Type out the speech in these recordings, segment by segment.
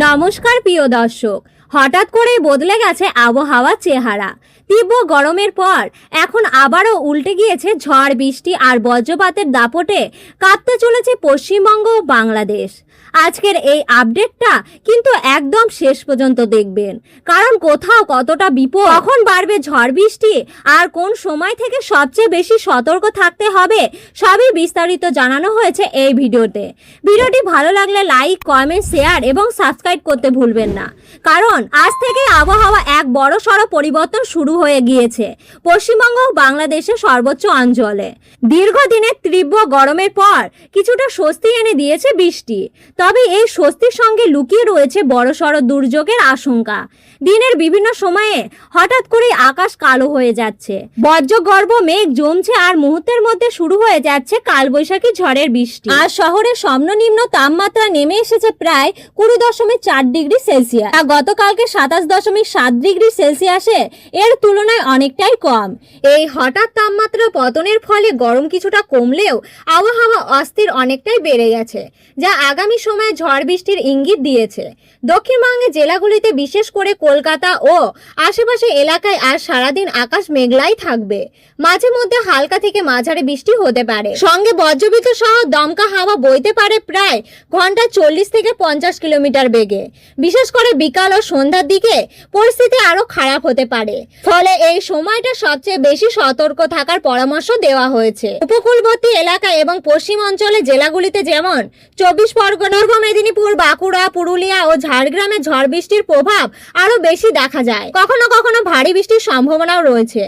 নমস্কার প্রিয় দর্শক, হঠাৎ করেই বদলে গেছে আবহাওয়ার চেহারা। তীব্র গরমের পর এখন আবারও উল্টে গিয়েছে ঝড় বৃষ্টি আর বজ্রপাতের দাপটে কাঁপতে চলেছে পশ্চিমবঙ্গ ও বাংলাদেশ। আজকের এই আপডেটটা কিন্তু একদম শেষ পর্যন্ত দেখবেন, কারণ কোথাও কতটা বিপদ, কখন বাড়বে ঝড় বৃষ্টি আর কোন সময় থেকে সবচেয়ে বেশি সতর্ক থাকতে হবে সবই বিস্তারিত জানানো হয়েছে এই ভিডিওতে। ভিডিওটি ভালো লাগলে লাইক, কমেন্ট, শেয়ার এবং সাবস্ক্রাইব করতে ভুলবেন না, কারণ আজ থেকে আবহাওয়া এক বড়সড় পরিবর্তন শুরু হয়ে গিয়েছে পশ্চিমবঙ্গ ও বাংলাদেশের সর্বোচ্চ অঞ্চলে। দীর্ঘদিনের তীব্র গরমের পর কিছুটা স্বস্তি এনে দিয়েছে বৃষ্টি, তবে এই স্বস্তির সঙ্গে লুকিয়ে রয়েছে বড়সড় দুর্যোগের আশঙ্কা। দিনের বিভিন্ন সময়ে হঠাৎ করে আকাশ কালো হয়ে যাচ্ছে, বজ্রগর্ভ মেঘ জমছে আর মুহূর্তের মধ্যে শুরু হয়ে যাচ্ছে কালবৈশাখী ঝড়ের বৃষ্টি। আর শহরের সর্বনিম্ন তাপমাত্রা নেমে এসেছে প্রায় 20.4 ডিগ্রি সেলসিয়াস। গতকালকে 27.7 ডিগ্রি সেলসিয়াসে এর তুলনায় অনেকটাই কম। এই হঠাৎ তাপমাত্রা পতনের ফলে গরম কিছুটা কমলেও আবহাওয়া অস্থির অনেকটাই বেড়ে গেছে, যা আগামী সময়ে ঝড় বৃষ্টির ইঙ্গিত দিয়েছে। দক্ষিণবঙ্গের জেলাগুলিতে বিশেষ করে কলকাতা ও আশেপাশে এলাকায় আজ সারাদিন আকাশ মেঘলাই থাকবে। মাঝে মধ্যে হালকা থেকে মাঝারি বৃষ্টি হতে পারে, সঙ্গে বজ্রবিদ্যুৎ সহ দমকা হাওয়া বইতে পারে প্রায় ঘন্টায় 40 থেকে 50 কিলোমিটার বেগে। বিশেষ করে বিকাল ও সন্ধ্যার দিকে পরিস্থিতি আরো খারাপ হতে পারে, ফলে এই সময়টা সবচেয়ে বেশি সতর্ক থাকার পরামর্শ দেওয়া হয়েছে। উপকূলবর্তী এলাকা এবং পশ্চিম অঞ্চলের জেলাগুলিতে যেমন 24 পরগনা, পূর্ব মেদিনীপুর, বাঁকুড়া, পুরুলিয়া ও ঝাড়গ্রামে ঝড় বৃষ্টির প্রভাব আরো বেশি দেখা যায়। কখনো কখনো ভারী বৃষ্টির সম্ভাবনাও রয়েছে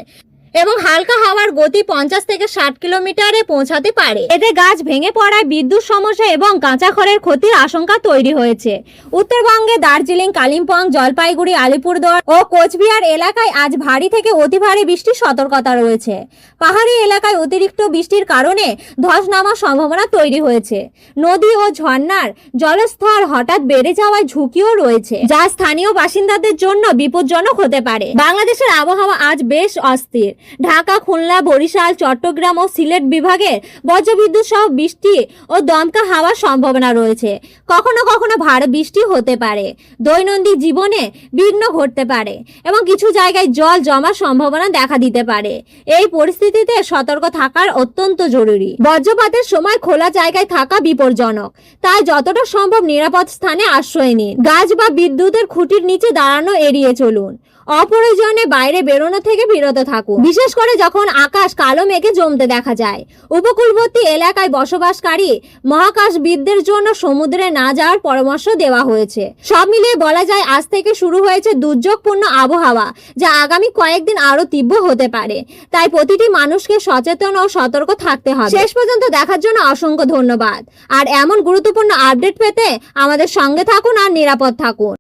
এবং হালকা হাওয়ার গতি 50 থেকে 60 কিলোমিটারে পৌঁছাতে পারে। এতে গাছ ভেঙে পড়ায় বিদ্যুৎ সমস্যা এবং কাঁচা খড়ের ক্ষতির আশঙ্কা তৈরি হয়েছে। উত্তরবঙ্গে দার্জিলিং, কালিম্পং, জলপাইগুড়ি, আলিপুরদুয়ার ও কোচবিহার এলাকায় আজ ভারী থেকে অতি ভারী বৃষ্টির সতর্কতা রয়েছে। পাহাড়ি এলাকায় অতিরিক্ত বৃষ্টির কারণে ধস নামার সম্ভাবনা তৈরি হয়েছে। নদী ও ঝর্ণার জলস্তর হঠাৎ বেড়ে যাওয়ার ঝুঁকিও রয়েছে, যা স্থানীয় বাসিন্দাদের জন্য বিপজ্জনক হতে পারে। বাংলাদেশের আবহাওয়া আজ বেশ অস্থির। ঢাকা, খুলনা, বরিশাল, চট্টগ্রাম ও সিলেট বিভাগে বজ্রবিদ্যুৎ সহ বৃষ্টি ও দমকা হাওয়ার সম্ভাবনা রয়েছে। কখনো কখনো ভারী বৃষ্টি হতে পারে, দৈনন্দিন জীবনে বিঘ্ন ঘটতে পারে এবং কিছু জায়গায় জল জমার সম্ভাবনা দেখা দিতে পারে। এই পরিস্থিতিতে সতর্ক থাকার অত্যন্ত জরুরি। বজ্রপাতের সময় খোলা জায়গায় থাকা বিপজ্জনক, তাই যতটা সম্ভব নিরাপদ স্থানে আশ্রয় নিন। গাছ বা বিদ্যুতের খুঁটির নিচে দাঁড়ানো এড়িয়ে চলুন। অপ্রয়োজনে বাইরে বেরোনো থেকে বিরত থাকুন, বিশেষ করে যখন আকাশ কালো মেঘে জমতে দেখা যায়। উপকূলবর্তী এলাকায় বসবাসকারী মহাকাশবিদদের জন্য সমুদ্রে না যাওয়ার পরামর্শ দেওয়া হয়েছে। সব মিলিয়ে বলা যায় আজ থেকে শুরু হয়েছে দুর্যোগপূর্ণ আবহাওয়া, যা আগামী কয়েকদিন আরো তীব্র হতে পারে। তাই প্রতিটি মানুষকে সচেতন ও সতর্ক থাকতে হবে। শেষ পর্যন্ত দেখার জন্য অসংখ্য ধন্যবাদ। আর এমন গুরুত্বপূর্ণ আপডেট পেতে আমাদের সঙ্গে থাকুন আর নিরাপদ থাকুন।